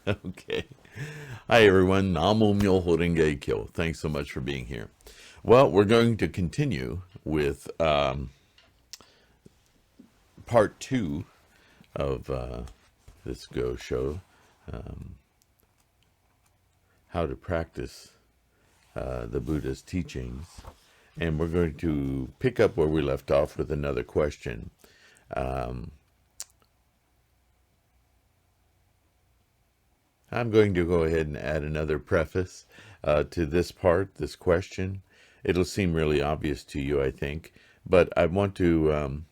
Okay. Hi, everyone. Namo Myoho Renge Kyo. Thanks so much for being here. Well, we're going to continue with part two of this Go show, how to practice the Buddha's teachings. And we're going to pick up where we left off with another question. I'm going to go ahead and add another preface to this part, this question. It'll seem really obvious to you, I think, but I want to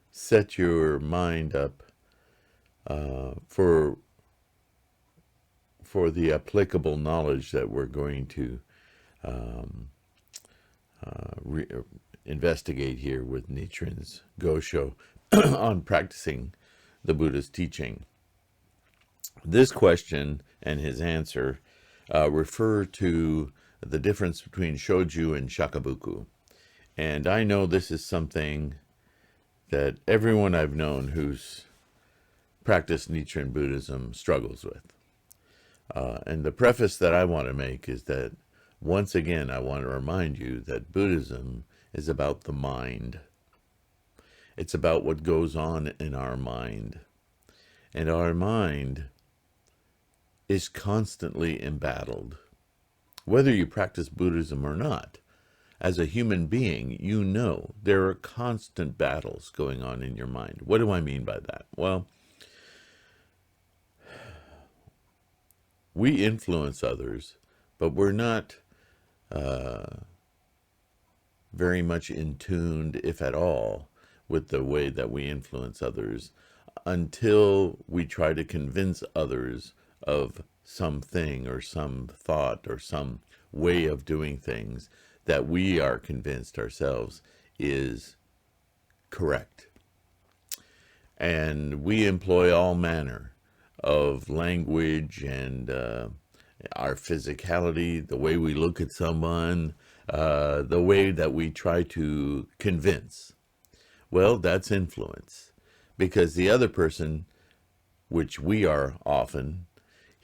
set your mind up for the applicable knowledge that we're going to investigate here with Nichiren's Gosho on practicing the Buddha's teaching. This question and his answer refer to the difference between shoju and shakabuku. And I know this is something that everyone I've known who's practiced Nichiren Buddhism struggles with. And the preface that I want to make is that, once again, I want to remind you that Buddhism is about the mind. It's about what goes on in our mind. And our mind is constantly embattled. Whether you practice Buddhism or not, as a human being, you know there are constant battles going on in your mind. What do I mean by that? Well, we influence others, but we're not very much in tune, if at all, with the way that we influence others until we try to convince others of something or some thought or some way of doing things that we are convinced ourselves is correct. And we employ all manner of language and our physicality, the way we look at someone, the way that we try to convince. Well, that's influence, because the other person, which we are often,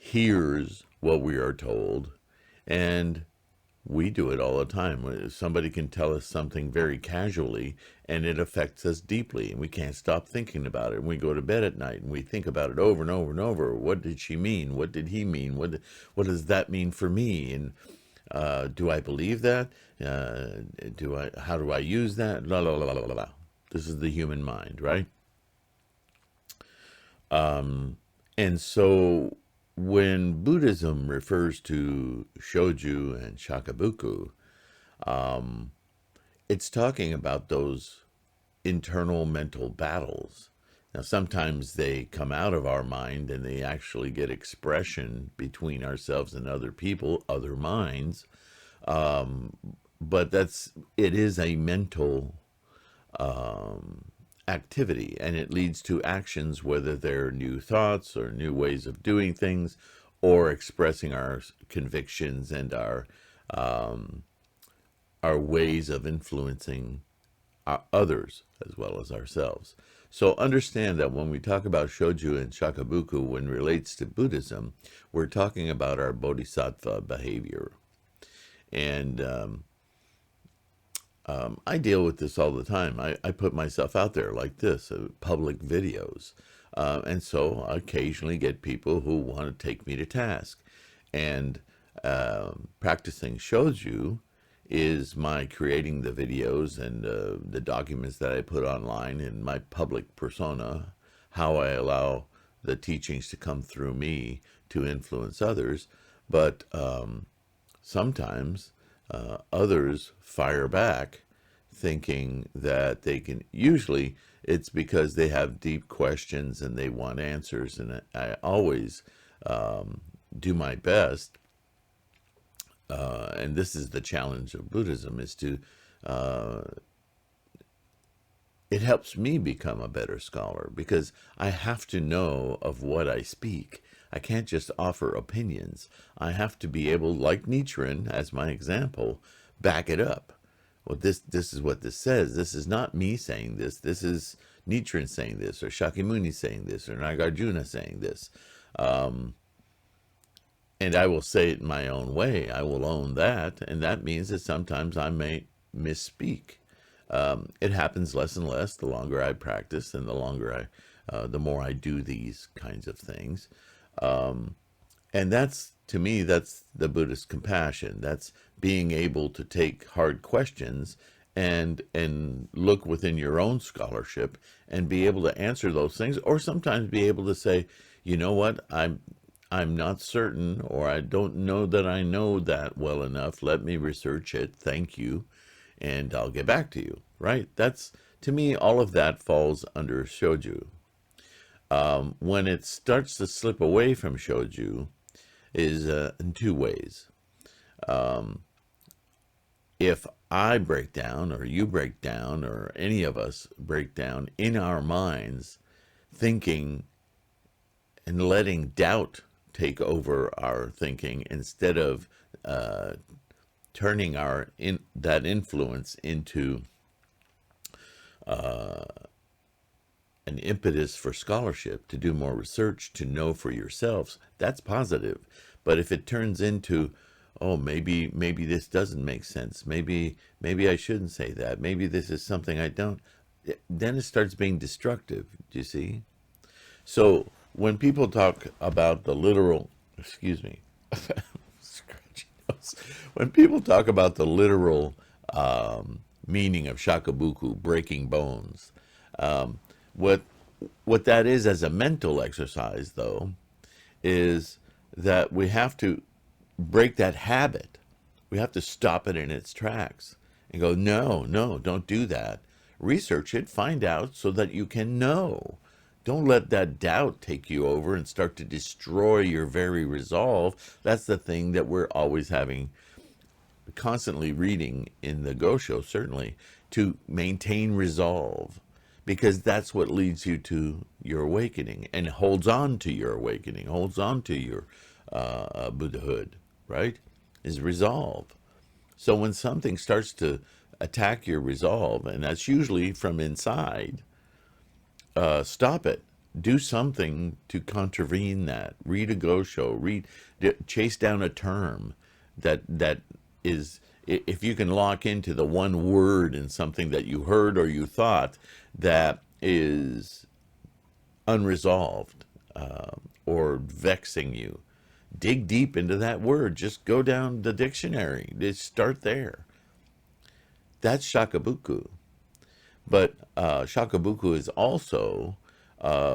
hears what we are told, and we do it all the time. Somebody can tell us something very casually, and it affects us deeply, and we can't stop thinking about it. And we go to bed at night, and we think about it over and over and over. What did she mean? What did he mean? What does that mean for me? And do I believe that? How do I use that? La la la la la la. This is the human mind, right? And so when Buddhism refers to shoju and shakabuku, it's talking about those internal mental battles. Now, sometimes they come out of our mind and they actually get expression between ourselves and other people, other minds. But it is a mental activity, and it leads to actions, whether they're new thoughts or new ways of doing things, or expressing our convictions and our ways of influencing others as well as ourselves. So understand that when we talk about shoju and shakabuku, when it relates to Buddhism, we're talking about our bodhisattva behavior. And I deal with this all the time. I put myself out there like this, public videos. And so I occasionally get people who want to take me to task. And practicing shoju is my creating the videos and the documents that I put online in my public persona, how I allow the teachings to come through me to influence others. But sometimes others fire back thinking that they can. Usually it's because they have deep questions and they want answers, and I always do my best, and this is the challenge of Buddhism, is to it helps me become a better scholar, because I have to know of what I speak. I can't just offer opinions. I have to be able, like Nichiren, as my example, back it up. Well, this is what this says. This is not me saying this. This is Nichiren saying this, or Shakyamuni saying this, or Nagarjuna saying this. And I will say it in my own way. I will own that. And that means that sometimes I may misspeak. It happens less and less the longer I practice and the more I do these kinds of things. And that's, to me, that's the Buddhist compassion. That's being able to take hard questions and look within your own scholarship and be able to answer those things, or sometimes be able to say, you know what, I'm not certain, or I don't know that I know that well enough. Let me research it. Thank you, and I'll get back to you. Right? That's, to me, all of that falls under shoju. When it starts to slip away from shoju is in two ways. If I break down, or you break down, or any of us break down in our minds, thinking and letting doubt take over our thinking instead of turning that influence into an impetus for scholarship, to do more research, to know for yourselves, that's positive. But if it turns into, oh, maybe this doesn't make sense, maybe I shouldn't say that, maybe this is something I don't, then it starts being destructive. Do you see? So when people talk about the literal, excuse me, scratchy nose. When people talk about the literal meaning of shakabuku, breaking bones, what that is as a mental exercise, though, is that we have to break that habit. We have to stop it in its tracks and go, no, don't do that. Research it, find out so that you can know. Don't let that doubt take you over and start to destroy your very resolve. That's the thing that we're always having, constantly reading in the Gosho, certainly, to maintain resolve, because that's what leads you to your awakening and holds on to your awakening, holds on to your Buddhahood, right? Is resolve. So when something starts to attack your resolve, and that's usually from inside, stop it. Do something to contravene that. Read a Gosho. Chase down a term that is, if you can lock into the one word in something that you heard or you thought that is unresolved or vexing you, dig deep into that word. Just go down the dictionary. Just start there. That's shakabuku. But shakabuku is also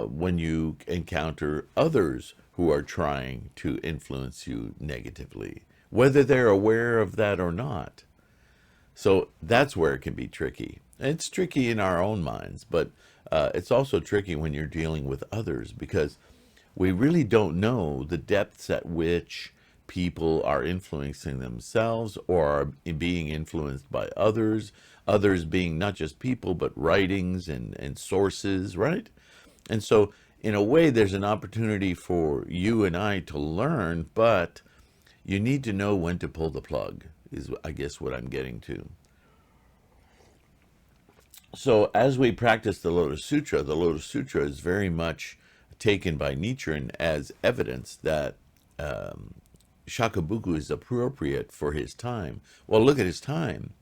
when you encounter others who are trying to influence you negatively, whether they're aware of that or not. So that's where it can be tricky. It's tricky in our own minds, but it's also tricky when you're dealing with others, because we really don't know the depths at which people are influencing themselves or are being influenced by others being not just people, but writings and sources, right? And so, in a way, there's an opportunity for you and I to learn, but you need to know when to pull the plug, is, I guess, what I'm getting to. So as we practice the Lotus Sutra is very much taken by Nichiren as evidence that shakabuku is appropriate for his time. Well, look at his time.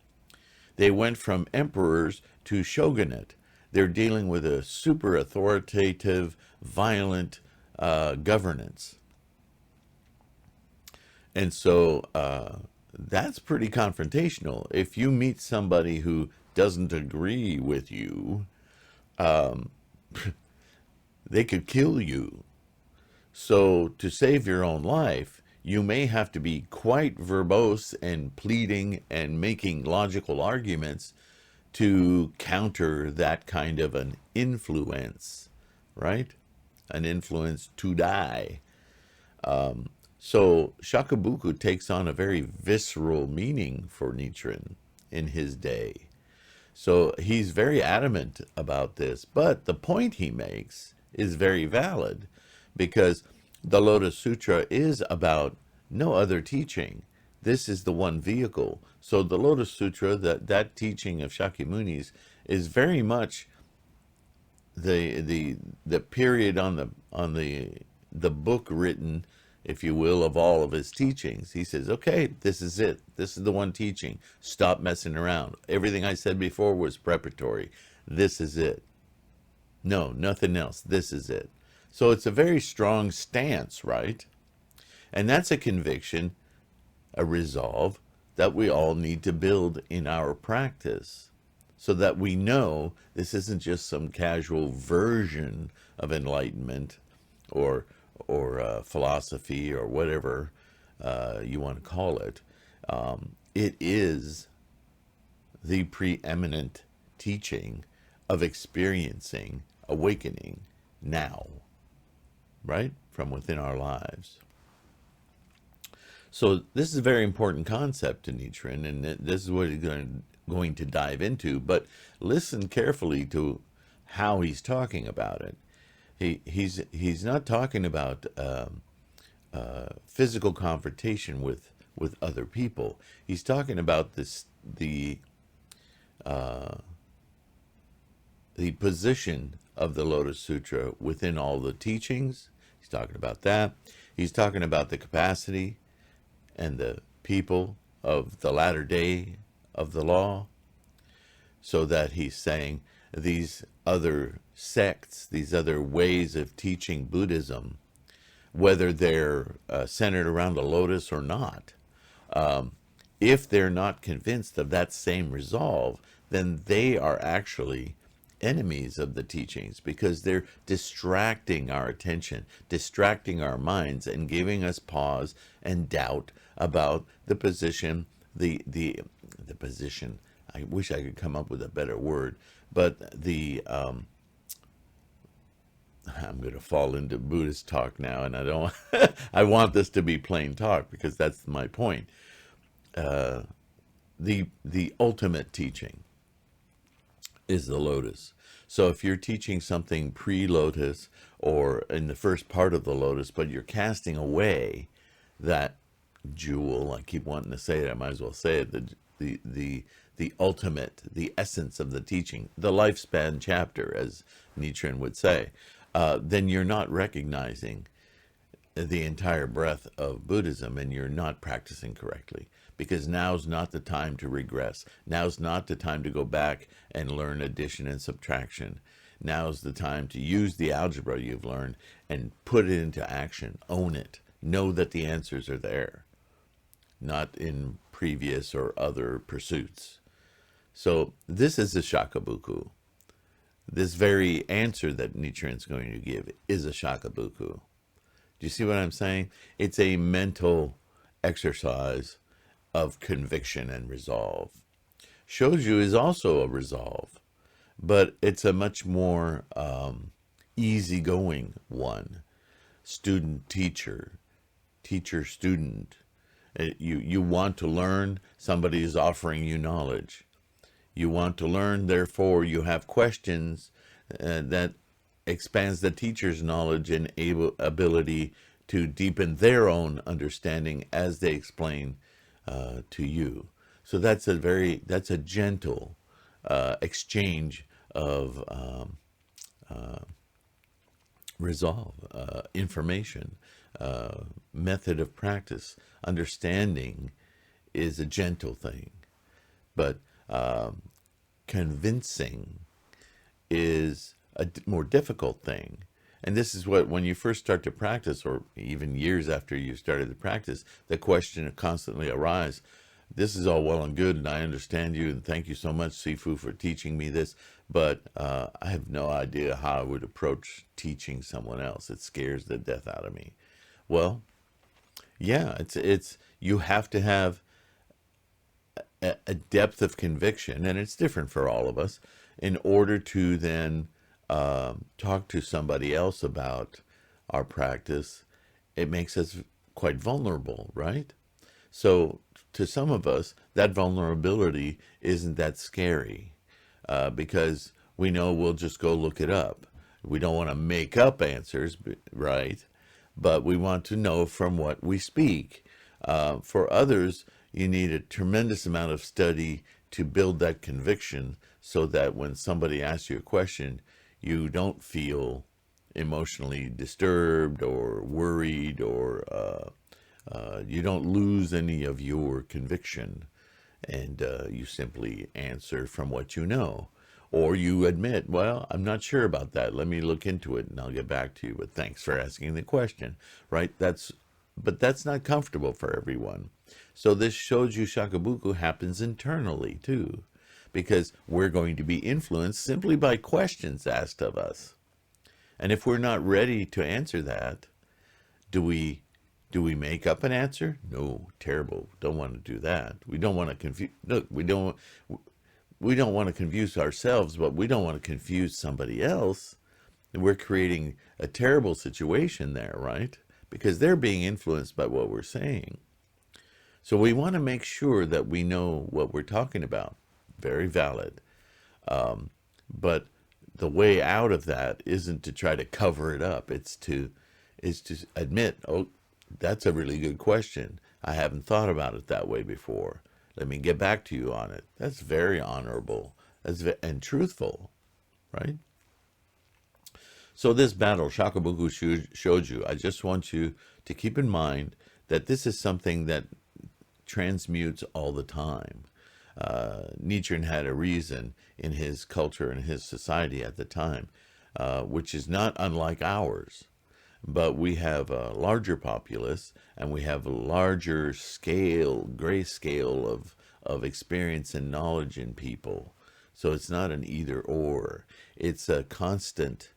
They went from emperors to shogunate. They're dealing with a super authoritative, violent governance. And so that's pretty confrontational. If you meet somebody who doesn't agree with you, they could kill you. So to save your own life, you may have to be quite verbose and pleading and making logical arguments to counter that kind of an influence, right? An influence to die. So shakabuku takes on a very visceral meaning for Nichiren in his day. So he's very adamant about this, but the point he makes is very valid, because the Lotus Sutra is about no other teaching. This is the one vehicle. So the Lotus Sutra, that teaching of Shakyamuni's, is very much the period on the book written if you will, of all of his teachings. He says, okay, this is it. This is the one teaching. Stop messing around. Everything I said before was preparatory. This is it. No, nothing else. This is it. So it's a very strong stance, right? And that's a conviction, a resolve that we all need to build in our practice, so that we know this isn't just some casual version of enlightenment or philosophy or whatever you want to call it. It is the preeminent teaching of experiencing awakening now, right? From within our lives. So this is a very important concept to Nichiren, and this is what he's going to dive into. But listen carefully to how he's talking about it. He's not talking about physical confrontation with other people. He's talking about the position of the Lotus Sutra within all the teachings. He's talking about that. He's talking about the capacity and the people of the latter day of the law, so that he's saying these other sects, these other ways of teaching Buddhism, whether they're centered around the lotus or not, if they're not convinced of that same resolve, then they are actually enemies of the teachings, because they're distracting our attention, distracting our minds, and giving us pause and doubt about the position, the position. I wish I could come up with a better word, but I'm going to fall into Buddhist talk now, and I don't. I want this to be plain talk, because that's my point. The ultimate teaching is the lotus. So if you're teaching something pre-lotus or in the first part of the lotus, but you're casting away that jewel, I keep wanting to say it, I might as well say it, the ultimate, the essence of the teaching, the lifespan chapter, as Nichiren would say, then you're not recognizing the entire breadth of Buddhism, and you're not practicing correctly, because now's not the time to regress. Now's not the time to go back and learn addition and subtraction. Now's the time to use the algebra you've learned and put it into action. Own it. Know that the answers are there, not in previous or other pursuits. So this is a shakabuku. This very answer that Nichiren's going to give is a shakabuku. Do you see what I'm saying? It's a mental exercise of conviction and resolve. Shoju is also a resolve, but it's a much more easygoing one. Student-teacher, teacher-student. You want to learn, somebody is offering you knowledge. You want to learn, therefore you have questions that expands the teacher's knowledge and ability to deepen their own understanding as they explain to you. So that's a gentle exchange of resolve, information, method of practice. Understanding is a gentle thing, but convincing is a more difficult thing. And this is what, when you first start to practice, or even years after you started to practice, the question constantly arises. This is all well and good, and I understand you, and thank you so much, Sifu, for teaching me this, but I have no idea how I would approach teaching someone else. It scares the death out of me. Well, yeah, it's you have to have a depth of conviction, and it's different for all of us, in order to then talk to somebody else about our practice. It makes us quite vulnerable, right? So to some of us, that vulnerability isn't that scary, because we know we'll just go look it up. We don't want to make up answers, right? But we want to know from what we speak. For others, you need a tremendous amount of study to build that conviction, so that when somebody asks you a question, you don't feel emotionally disturbed or worried, or you don't lose any of your conviction, and you simply answer from what you know. Or you admit, well, I'm not sure about that. Let me look into it and I'll get back to you. But thanks for asking the question, right? But that's not comfortable for everyone. So this Shoju Shakabuku happens internally too, because we're going to be influenced simply by questions asked of us. And if we're not ready to answer that, do we make up an answer? No, terrible. Don't want to do that. We don't want to confuse. Look, we don't want to confuse ourselves, but we don't want to confuse somebody else. And we're creating a terrible situation there, right? Because they're being influenced by what we're saying. So we want to make sure that we know what we're talking about. Very valid. But the way out of that isn't to try to cover it up. It's to admit, oh, that's a really good question. I haven't thought about it that way before. Let me get back to you on it. That's very honorable and truthful, right? So this battle, Shakabuku Shoju, I just want you to keep in mind that this is something that transmutes all the time. Nichiren had a reason in his culture and his society at the time, which is not unlike ours. But we have a larger populace, and we have a larger scale, gray scale of experience and knowledge in people. So it's not an either or. It's a constant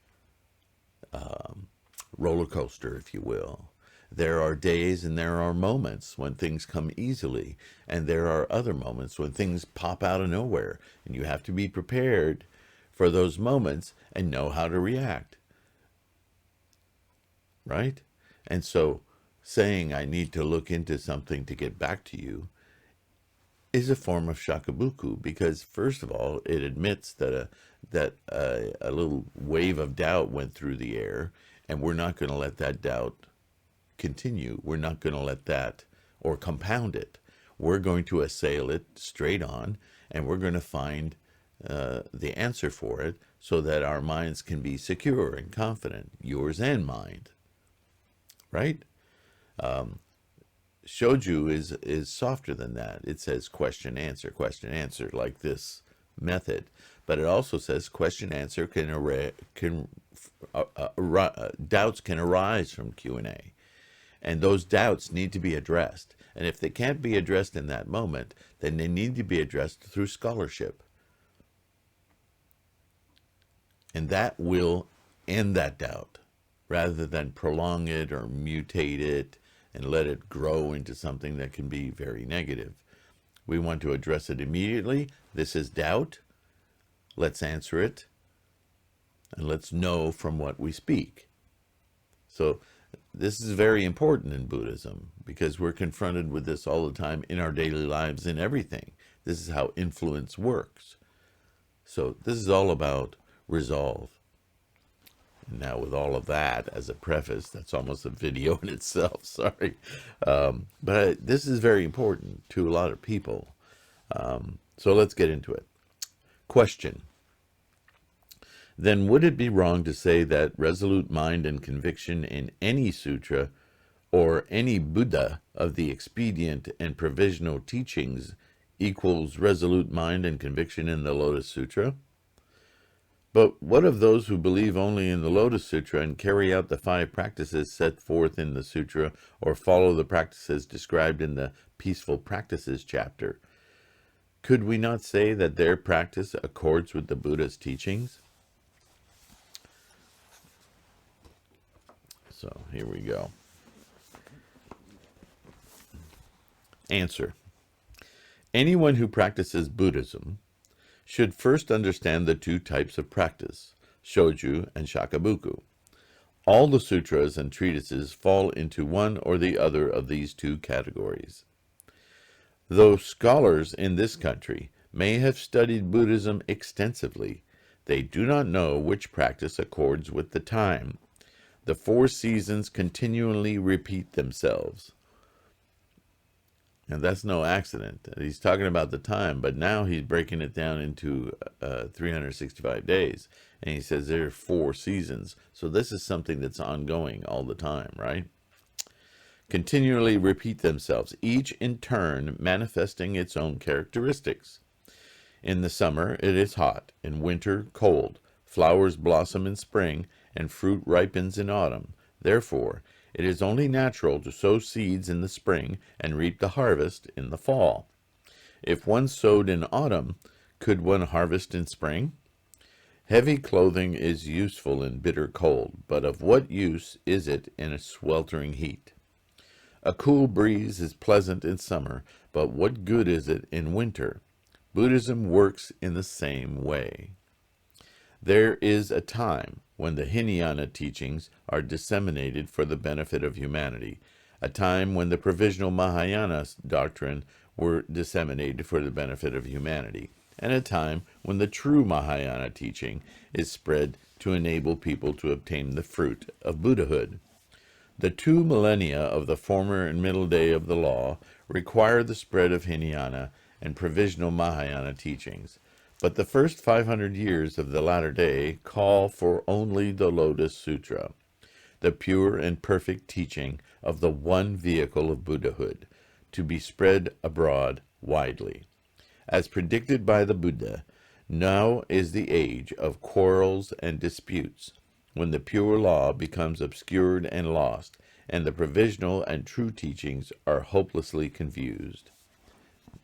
roller coaster, if you will. There are days and there are moments when things come easily, and there are other moments when things pop out of nowhere, and you have to be prepared for those moments and know how to react. Right? And so saying I need to look into something to get back to you is a form of shakabuku, because first of all, it admits that a little wave of doubt went through the air, and we're not going to let that doubt continue. We're not going to let that or compound it. We're going to assail it straight on, and we're going to find the answer for it so that our minds can be secure and confident, yours and mine. Right? Shoju is softer than that. It says question, answer, like this method. But it also says question, answer doubts can arise from Q&A. And those doubts need to be addressed. And if they can't be addressed in that moment, then they need to be addressed through scholarship. And that will end that doubt, rather than prolong it or mutate it and let it grow into something that can be very negative. We want to address it immediately. This is doubt. Let's answer it, and let's know from what we speak. So this is very important in Buddhism, because we're confronted with this all the time in our daily lives, in everything. This is how influence works. So this is all about resolve. And now, with all of that as a preface, that's almost a video in itself, sorry. But this is very important to a lot of people. So let's get into it. Question. Then would it be wrong to say that resolute mind and conviction in any sutra or any Buddha of the expedient and provisional teachings equals resolute mind and conviction in the Lotus Sutra? But what of those who believe only in the Lotus Sutra and carry out the 5 practices set forth in the sutra, or follow the practices described in the Peaceful Practices chapter? Could we not say that their practice accords with the Buddha's teachings? So here we go. Answer. Anyone who practices Buddhism should first understand the 2 types of practice, Shoju and Shakabuku. All the sutras and treatises fall into one or the other of these 2 categories. Though scholars in this country may have studied Buddhism extensively, they do not know which practice accords with the time. The 4 seasons continually repeat themselves. And that's no accident. He's talking about the time, but now he's breaking it down into 365 days. And he says there are 4 seasons. So this is something that's ongoing all the time, right? Continually repeat themselves, each in turn manifesting its own characteristics. In the summer it is hot, in winter cold, flowers blossom in spring, and fruit ripens in autumn. Therefore, it is only natural to sow seeds in the spring and reap the harvest in the fall. If one sowed in autumn, could one harvest in spring? Heavy clothing is useful in bitter cold, but of what use is it in a sweltering heat? A cool breeze is pleasant in summer, but what good is it in winter? Buddhism works in the same way. There is a time when the Hinayana teachings are disseminated for the benefit of humanity, a time when the provisional Mahayana doctrine were disseminated for the benefit of humanity, and a time when the true Mahayana teaching is spread to enable people to obtain the fruit of Buddhahood. The 2 millennia of the former and middle day of the law require the spread of Hinayana and provisional Mahayana teachings, but the first 500 years of the latter day call for only the Lotus Sutra, the pure and perfect teaching of the one vehicle of Buddhahood, to be spread abroad widely. As predicted by the Buddha, now is the age of quarrels and disputes, when the pure law becomes obscured and lost, and the provisional and true teachings are hopelessly confused.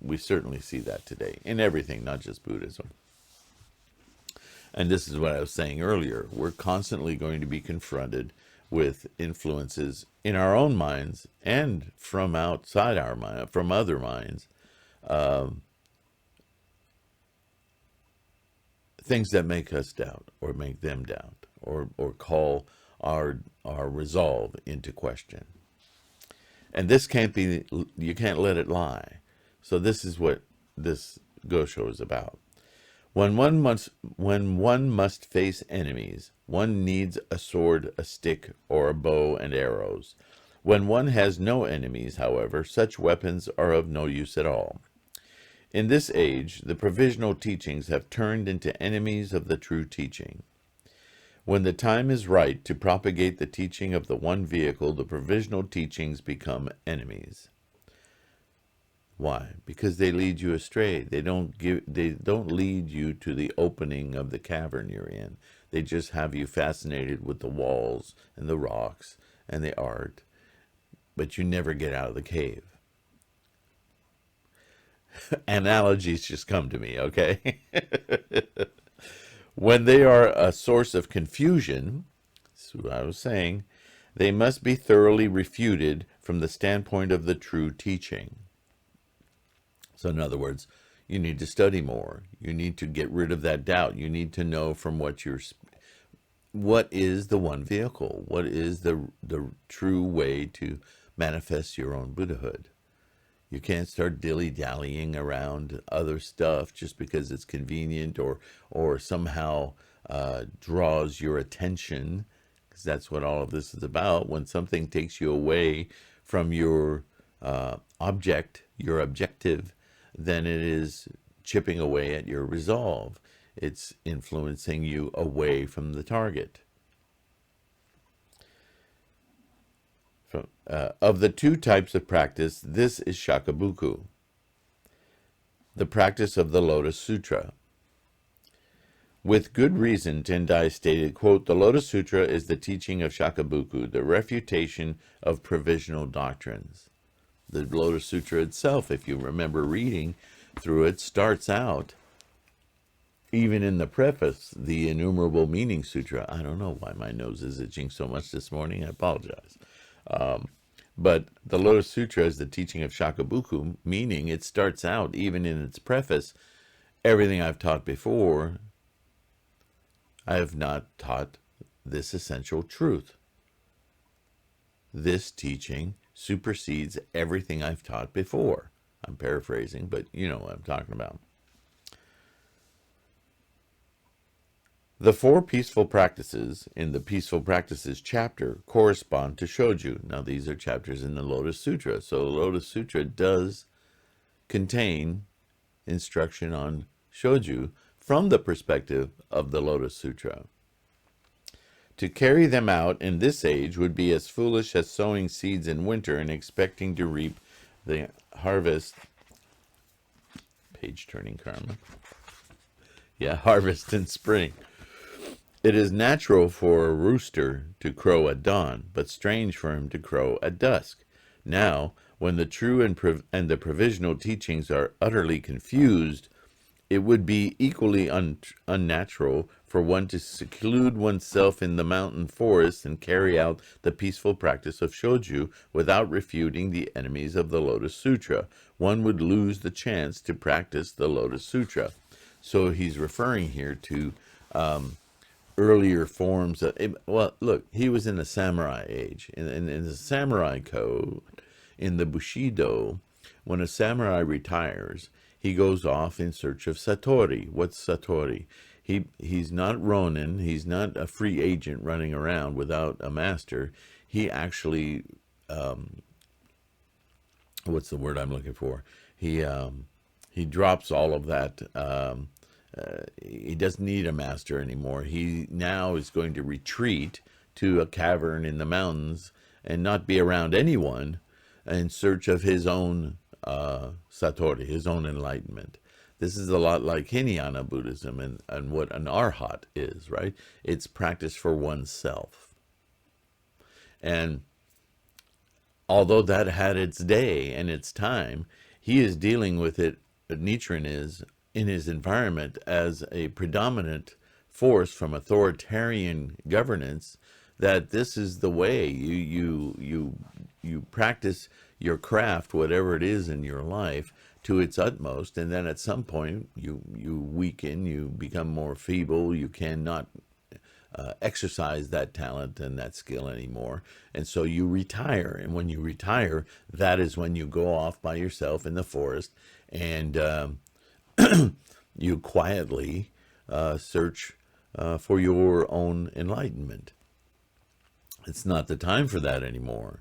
We certainly see that today, in everything, not just Buddhism. And this is what I was saying earlier. We're constantly going to be confronted with influences in our own minds and from outside our mind, from other minds, things that make us doubt or make them doubt, or call our resolve into question. And this can't be, you can't let it lie. So this is what this Gosho is about. When one must face enemies, one needs a sword, a stick, or a bow and arrows. When one has no enemies, however, such weapons are of no use at all. In this age, the provisional teachings have turned into enemies of the true teaching. When the time is right to propagate the teaching of the one vehicle, the provisional teachings become enemies. Why? Because they lead you astray. They don't lead you to the opening of the cavern you're in. They just have you fascinated with the walls and the rocks and the art, but you never get out of the cave. Analogies just come to me, okay? When they are a source of confusion, this is what I was saying, they must be thoroughly refuted from the standpoint of the true teaching. So in other words, you need to study more. You need to get rid of that doubt. You need to know from what is the one vehicle? What is the true way to manifest your own Buddhahood? You can't start dilly-dallying around other stuff just because it's convenient or somehow draws your attention, because that's what all of this is about. When something takes you away from your your objective, then it is chipping away at your resolve. It's influencing you away from the target. Of the 2 types of practice, this is Shakabuku, the practice of the Lotus Sutra. With good reason, Tendai stated, quote, "The Lotus Sutra is the teaching of Shakabuku, the refutation of provisional doctrines." The Lotus Sutra itself, if you remember reading through it, starts out, even in the preface, the Innumerable Meaning Sutra. I don't know why my nose is itching so much this morning. I apologize. But the Lotus Sutra is the teaching of Shakabuku, meaning it starts out, even in its preface, everything I've taught before, I have not taught this essential truth. This teaching supersedes everything I've taught before. I'm paraphrasing, but you know what I'm talking about. The 4 peaceful practices in the Peaceful Practices chapter correspond to Shoju. Now, these are chapters in the Lotus Sutra. So the Lotus Sutra does contain instruction on shoju from the perspective of the Lotus Sutra. To carry them out in this age would be as foolish as sowing seeds in winter and expecting to reap the harvest. Page turning karma. Yeah, harvest in spring. It is natural for a rooster to crow at dawn, but strange for him to crow at dusk. Now, when the true and the provisional teachings are utterly confused, it would be equally unnatural for one to seclude oneself in the mountain forest and carry out the peaceful practice of shoju without refuting the enemies of the Lotus Sutra. One would lose the chance to practice the Lotus Sutra. So he's referring here to earlier forms of, well, look, he was in the samurai age. In the samurai code, in the Bushido, when a samurai retires, he goes off in search of Satori. What's Satori? He's not Ronin. He's not a free agent running around without a master. He actually, what's the word I'm looking for? He drops all of that. He doesn't need a master anymore. He now is going to retreat to a cavern in the mountains and not be around anyone in search of his own Satori, his own enlightenment. This is a lot like Hinayana Buddhism and what an arhat is, right? It's practice for oneself. And although that had its day and its time, he is dealing with it, Nichiren is, in his environment as a predominant force from authoritarian governance, that this is the way you practice your craft, whatever it is in your life, to its utmost, and then at some point you weaken, you become more feeble, you cannot exercise that talent and that skill anymore, and so you retire. And when you retire, that is when you go off by yourself in the forest and you quietly search for your own enlightenment. It's not the time for that anymore,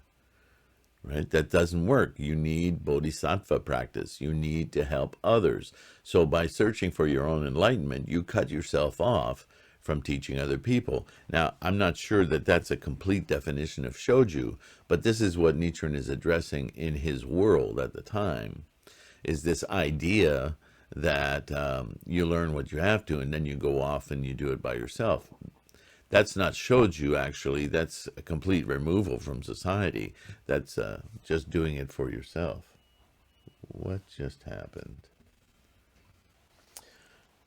right? That doesn't work. You need bodhisattva practice. You need to help others. So by searching for your own enlightenment, you cut yourself off from teaching other people. Now, I'm not sure that that's a complete definition of shoju, but this is what Nichiren is addressing in his world at the time, is this idea that you learn what you have to and then you go off and you do it by yourself. That's not shoju, actually. That's a complete removal from society. That's just doing it for yourself. What just happened?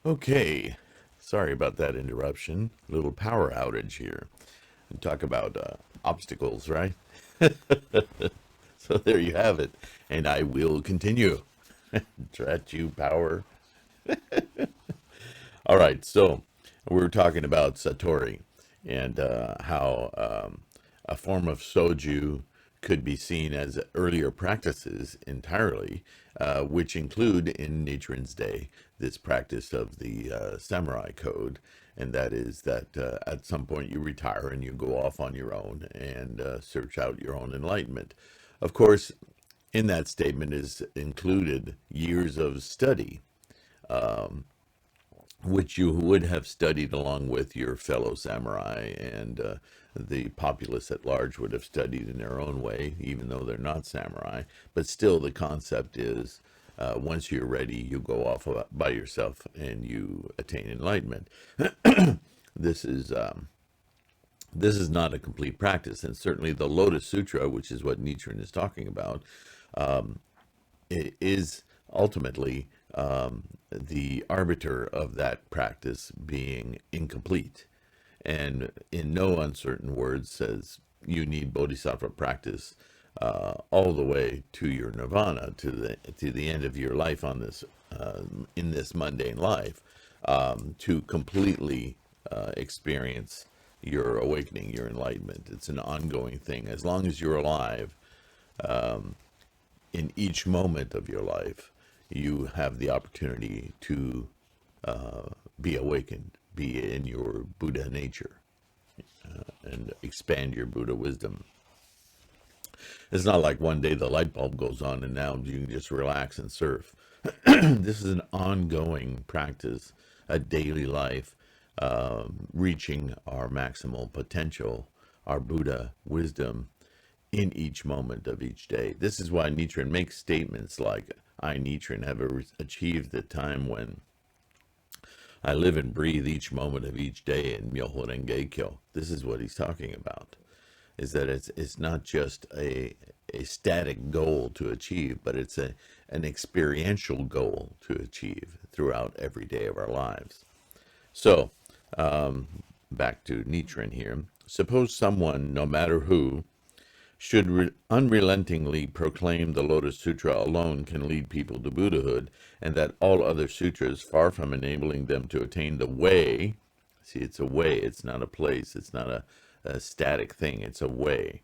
Okay. Sorry about that interruption. Little power outage here. And talk about obstacles, right? So there you have it. And I will continue. Drat you, power. All right, so we're talking about Satori and how a form of soju could be seen as earlier practices entirely, which include in Nichiren's day this practice of the samurai code, and that is that at some point you retire and you go off on your own and search out your own enlightenment. Of course, in that statement is included years of study, which you would have studied along with your fellow samurai, and the populace at large would have studied in their own way, even though they're not samurai. But still, the concept is once you're ready, you go off by yourself and you attain enlightenment. This is not a complete practice, and certainly the Lotus Sutra, which is what Nichiren is talking about, it is ultimately the arbiter of that practice being incomplete, and in no uncertain words says you need bodhisattva practice all the way to your nirvana, to the end of your life on this in this mundane life, to completely experience your awakening, your enlightenment. It's an ongoing thing. As long as you're alive, in each moment of your life, you have the opportunity to be awakened, be in your Buddha nature, and expand your Buddha wisdom. It's not like one day the light bulb goes on and now you can just relax and surf. This is an ongoing practice, a daily life, reaching our maximal potential, our Buddha wisdom in each moment of each day. This is why Nichiren makes statements like, I, Nichiren, have achieved the time when I live and breathe each moment of each day in Myoho Renge Kyo. This is what he's talking about, is that it's not just a static goal to achieve, but it's an experiential goal to achieve throughout every day of our lives. So, back to Nichiren here. Suppose someone, no matter who, should unrelentingly proclaim the Lotus Sutra alone can lead people to Buddhahood, and that all other sutras, far from enabling them to attain the way, see, it's a way, it's not a place, it's not a static thing, it's a way,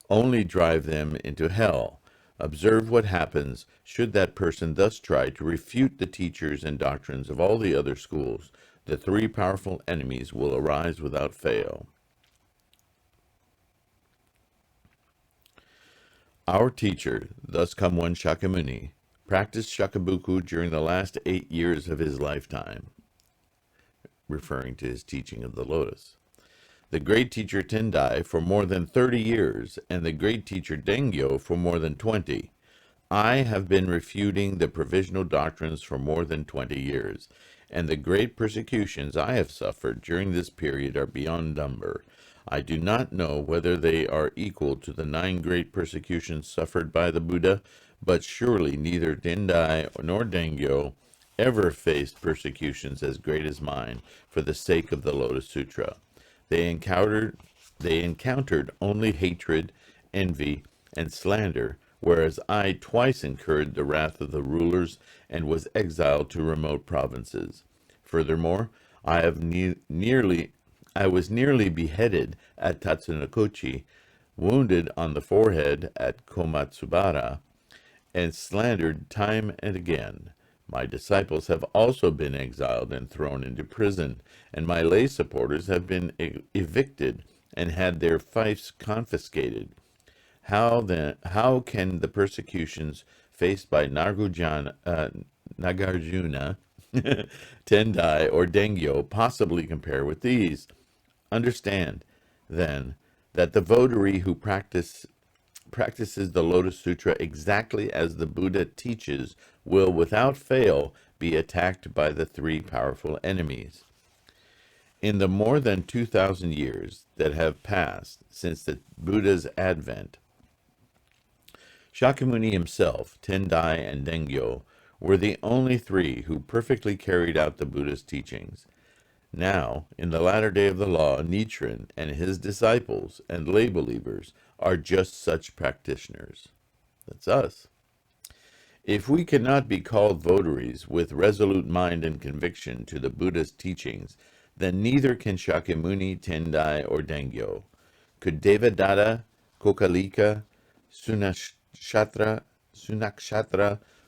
only drive them into hell. Observe what happens should that person thus try to refute the teachers and doctrines of all the other schools. The three powerful enemies will arise without fail. Our teacher, thus come one Shakyamuni, practiced Shakabuku during the last 8 years of his lifetime, referring to his teaching of the Lotus. The great teacher Tendai for more than 30 years, and the great teacher Dengyo for more than 20. I have been refuting the provisional doctrines for more than 20 years, and the great persecutions I have suffered during this period are beyond number. I do not know whether they are equal to the 9 great persecutions suffered by the Buddha, but surely neither Tendai nor Dengyo ever faced persecutions as great as mine for the sake of the Lotus Sutra. They encountered only hatred, envy, and slander, whereas I twice incurred the wrath of the rulers and was exiled to remote provinces. Furthermore, I was nearly beheaded at Tatsunokochi, wounded on the forehead at Komatsubara, and slandered time and again. My disciples have also been exiled and thrown into prison, and my lay supporters have been evicted and had their fiefs confiscated. How can the persecutions faced by Nagarjuna, Tendai, or Dengyo possibly compare with these? Understand, then, that the votary who practices the Lotus Sutra exactly as the Buddha teaches will without fail be attacked by the three powerful enemies. In the more than 2,000 years that have passed since the Buddha's advent, Shakyamuni himself, Tendai, and Dengyo were the only 3 who perfectly carried out the Buddha's teachings. Now, in the latter day of the law, Nichiren and his disciples and lay believers are just such practitioners. That's us. If we cannot be called votaries with resolute mind and conviction to the Buddha's teachings, then neither can Shakyamuni, Tendai, or Dengyo. Could Devadatta, Kokalika, Sunakshatra,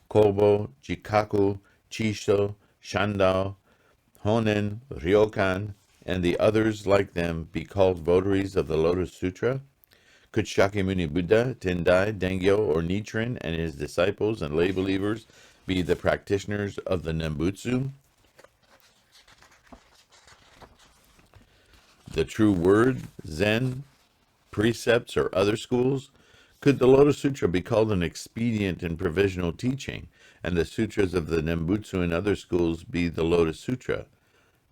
Kobo, Jikaku, Chisho, Shandao, Honen, Ryokan, and the others like them be called votaries of the Lotus Sutra? Could Shakyamuni Buddha, Tendai, Dengyo, or Nichiren and his disciples and lay believers be the practitioners of the Nembutsu, the true word, Zen, precepts, or other schools? Could the Lotus Sutra be called an expedient and provisional teaching, and the sutras of the Nembutsu and other schools be the Lotus Sutra?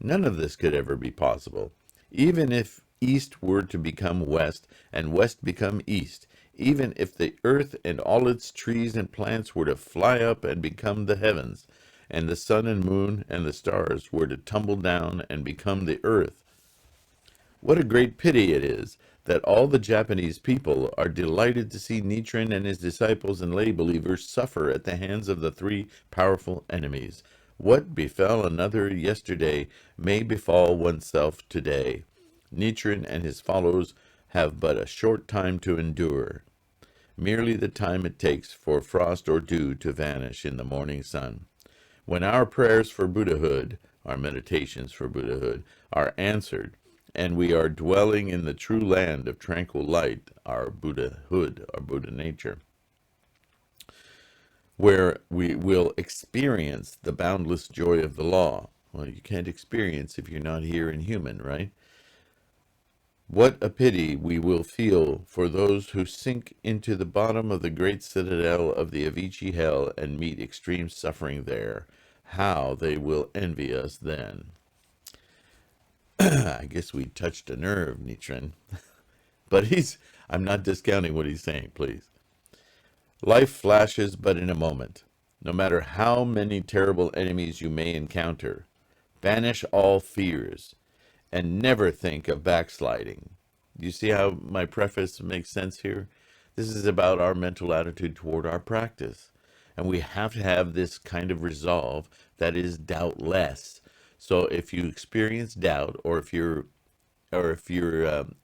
None of this could ever be possible. Even if East were to become West, and West become East, even if the earth and all its trees and plants were to fly up and become the heavens, and the sun and moon and the stars were to tumble down and become the earth, what a great pity it is that all the Japanese people are delighted to see Nichiren and his disciples and lay believers suffer at the hands of the three powerful enemies. What befell another yesterday may befall oneself today. Nichiren and his followers have but a short time to endure, merely the time it takes for frost or dew to vanish in the morning sun. When our prayers for Buddhahood, our meditations for Buddhahood, are answered, and we are dwelling in the true land of tranquil light, our Buddhahood, our Buddha nature, where we will experience the boundless joy of the law. Well, you can't experience if you're not here in human, right? What a pity we will feel for those who sink into the bottom of the great citadel of the Avicii hell and meet extreme suffering there. How they will envy us then. I guess we touched a nerve, Nichiren. But I'm not discounting what he's saying, please. Life flashes but in a moment. No matter how many terrible enemies you may encounter, banish all fears and never think of backsliding. You see how my preface makes sense here? This is about our mental attitude toward our practice. And we have to have this kind of resolve that is doubtless. So if you experience doubt, or if your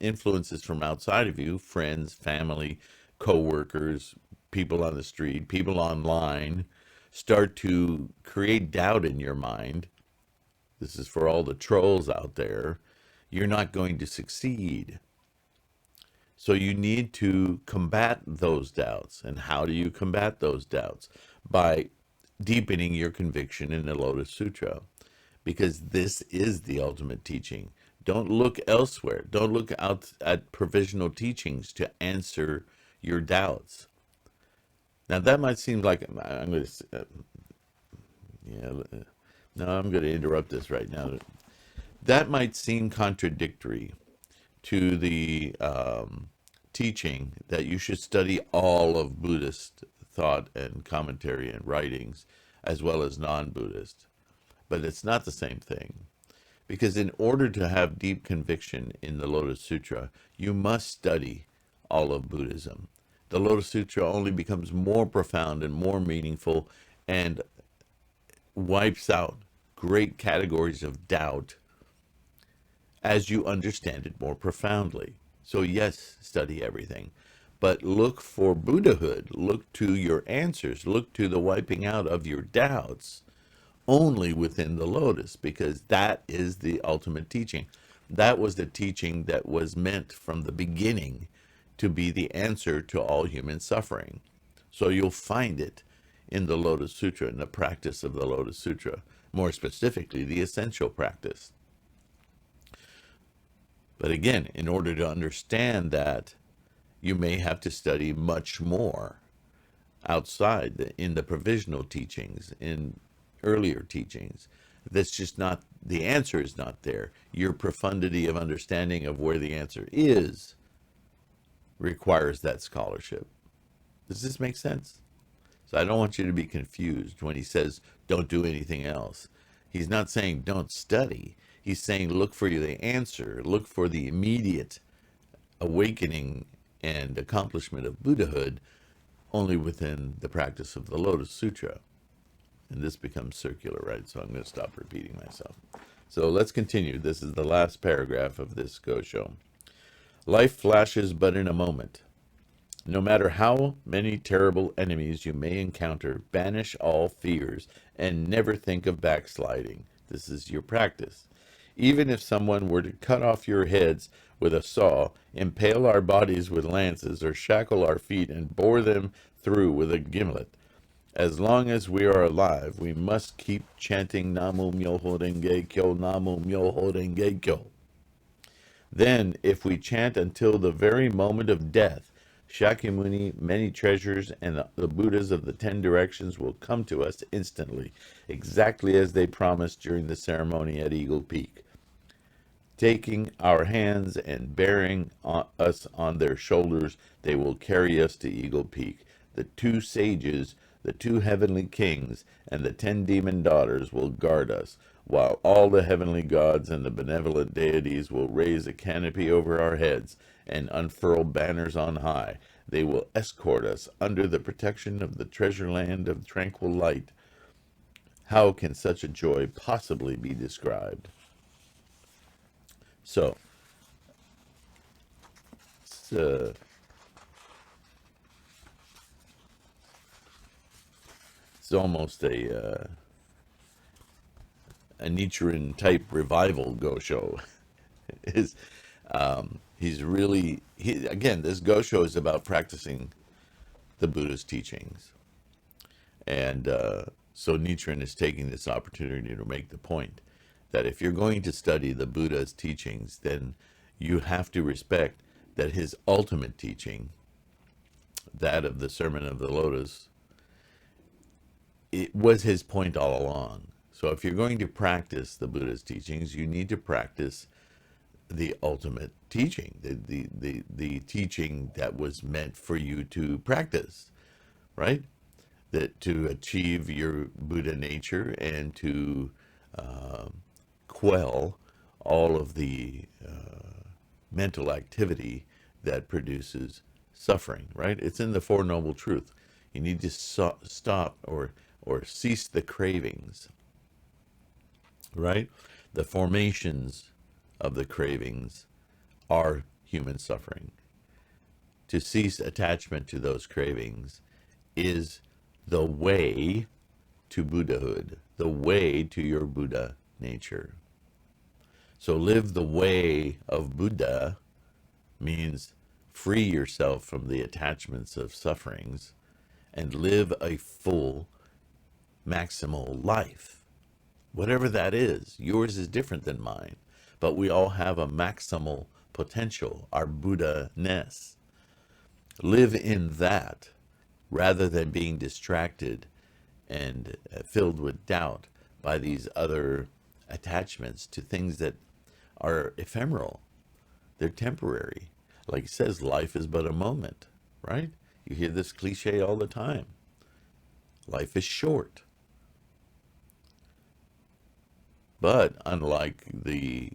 influences from outside of you, friends, family, co-workers, people on the street, people online, start to create doubt in your mind, this is for all the trolls out there, you're not going to succeed. So you need to combat those doubts. And how do you combat those doubts? By deepening your conviction in the Lotus Sutra, because this is the ultimate teaching. Don't look elsewhere. Don't look out at provisional teachings to answer your doubts. Now that might seem like I'm going to, I'm going to interrupt this right now. That might seem contradictory to the teaching that you should study all of Buddhist thought and commentary and writings, as well as non-Buddhist. But it's not the same thing. Because in order to have deep conviction in the Lotus Sutra, you must study all of Buddhism. The Lotus Sutra only becomes more profound and more meaningful and wipes out great categories of doubt as you understand it more profoundly. So yes, study everything, but look for Buddhahood, look to your answers, look to the wiping out of your doubts only within the Lotus, because that is the ultimate teaching. That was the teaching that was meant from the beginning to be the answer to all human suffering. So you'll find it in the Lotus Sutra, in the practice of the Lotus Sutra, more specifically, the essential practice. But again, in order to understand that, you may have to study much more outside, in the provisional teachings, in earlier teachings. That's just not, the answer is not there. Your profundity of understanding of where the answer is requires that scholarship. Does this make sense? So I don't want you to be confused when he says, don't do anything else. He's not saying don't study. He's saying look for the answer, look for the immediate awakening and accomplishment of Buddhahood only within the practice of the Lotus Sutra. And this becomes circular, right? So I'm going to stop repeating myself. So let's continue. This is the last paragraph of this Gosho. Life flashes but in a moment. No matter how many terrible enemies you may encounter, banish all fears and never think of backsliding. This is your practice. Even if someone were to cut off your heads with a saw, impale our bodies with lances, or shackle our feet and bore them through with a gimlet, as long as we are alive, we must keep chanting Namu Myoho Renge Kyo, Namu Myoho Renge Kyo. Then, if we chant until the very moment of death, Shakyamuni, many treasures, and the Buddhas of the 10 directions will come to us instantly, exactly as they promised during the ceremony at Eagle Peak. Taking our hands and bearing us on their shoulders, they will carry us to Eagle Peak. The 2 sages, the 2 heavenly kings, and the 10 demon daughters will guard us, while all the heavenly gods and the benevolent deities will raise a canopy over our heads and unfurl banners on high. They will escort us under the protection of the treasure land of tranquil light. How can such a joy possibly be described? So, it's almost a Nichiren type revival Gosho. is he's really again, this Gosho is about practicing the Buddha's teachings, and so Nichiren is taking this opportunity to make the point that if you're going to study the Buddha's teachings, then you have to respect that his ultimate teaching, that of the Sermon of the Lotus, it was his point all along. So if you're going to practice the Buddha's teachings, you need to practice the ultimate teaching, the teaching that was meant for you to practice, right? That to achieve your Buddha nature and to quell all of the mental activity that produces suffering, right? It's in the Four Noble Truths. You need to stop or cease the cravings, right? The formations of the cravings are human suffering. To cease attachment to those cravings is the way to Buddhahood, the way to your Buddha nature. So live the way of Buddha means free yourself from the attachments of sufferings and live a full, maximal life. Whatever that is, yours is different than mine, but we all have a maximal potential, our Buddha-ness. Live in that rather than being distracted and filled with doubt by these other attachments to things that are ephemeral. They're temporary. Like it says, life is but a moment, right? You hear this cliche all the time. Life is short. But unlike the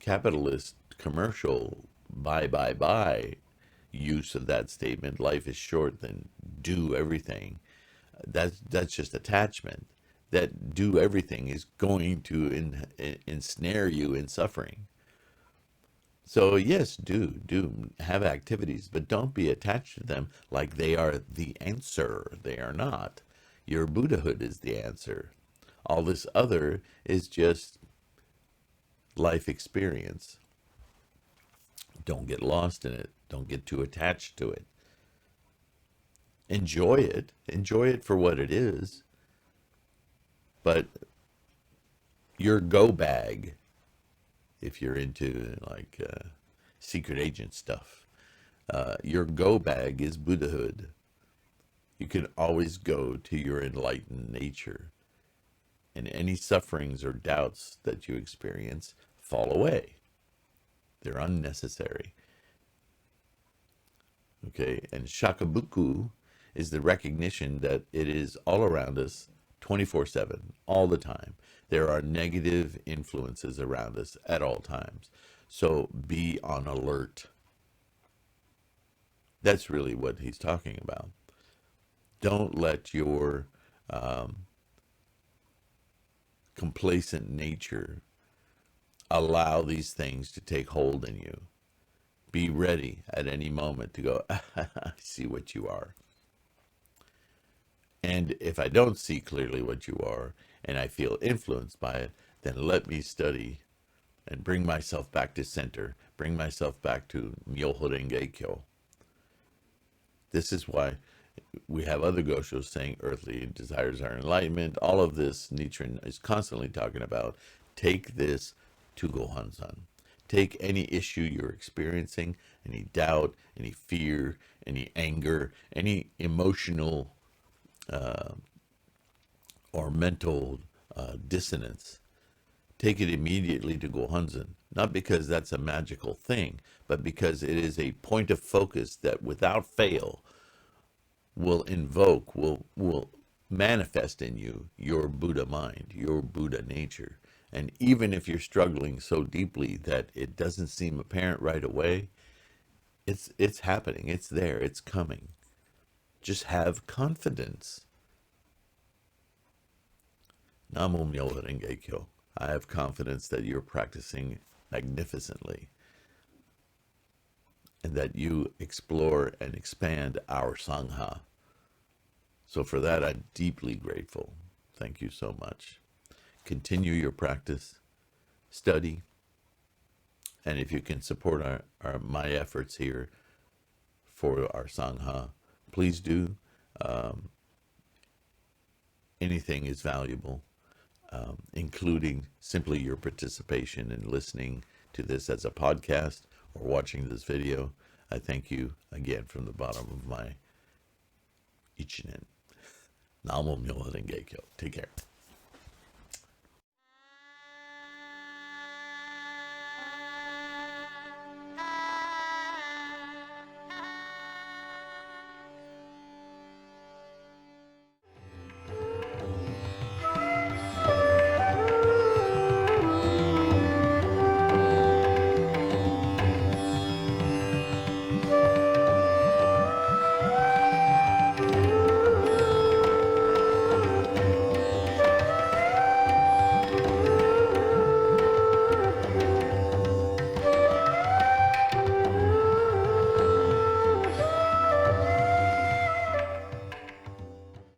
capitalist commercial buy use of that statement, life is short, then do everything. That's just attachment. That do everything is going to ensnare you in suffering. So yes, do have activities, but don't be attached to them like they are the answer. They are not. Your Buddhahood is the answer. All this other is just life experience. Don't get lost in it. Don't get too attached to it. Enjoy it. Enjoy it for what it is. But your go bag, if you're into like secret agent stuff, your go bag is Buddhahood. You can always go to your enlightened nature, and any sufferings or doubts that you experience fall away. They're unnecessary. Okay, and Shakabuku is the recognition that it is all around us 24/7, all the time. There are negative influences around us at all times. So be on alert. That's really what he's talking about. Don't let your complacent nature allow these things to take hold in you. Be ready at any moment to go, I see what you are. And if I don't see clearly what you are, and I feel influenced by it, then let me study and bring myself back to center, bring myself back to Myoho Renge Kyo. This is why we have other Goshos saying earthly desires are enlightenment. All of this Nichiren is constantly talking about. Take this to Gohanzan. Take any issue you're experiencing, any doubt, any fear, any anger, any emotional or mental dissonance. Take it immediately to Gohanzan. Not because that's a magical thing, but because it is a point of focus that without fail will invoke, will manifest in you your Buddha mind, your Buddha nature. And even if you're struggling so deeply that it doesn't seem apparent right away, it's happening, it's there, it's coming. Just have confidence. Namo Myoho Renge Kyo. I have confidence that you're practicing magnificently and that you explore and expand our Sangha. So for that, I'm deeply grateful. Thank you so much. Continue your practice, study, And if you can support my efforts here for our Sangha, please do. Anything is valuable, including simply your participation in listening to this as a podcast or watching this video. I thank you again from the bottom of my Ichinen. Namo Myoho Renge Kyo. Take care.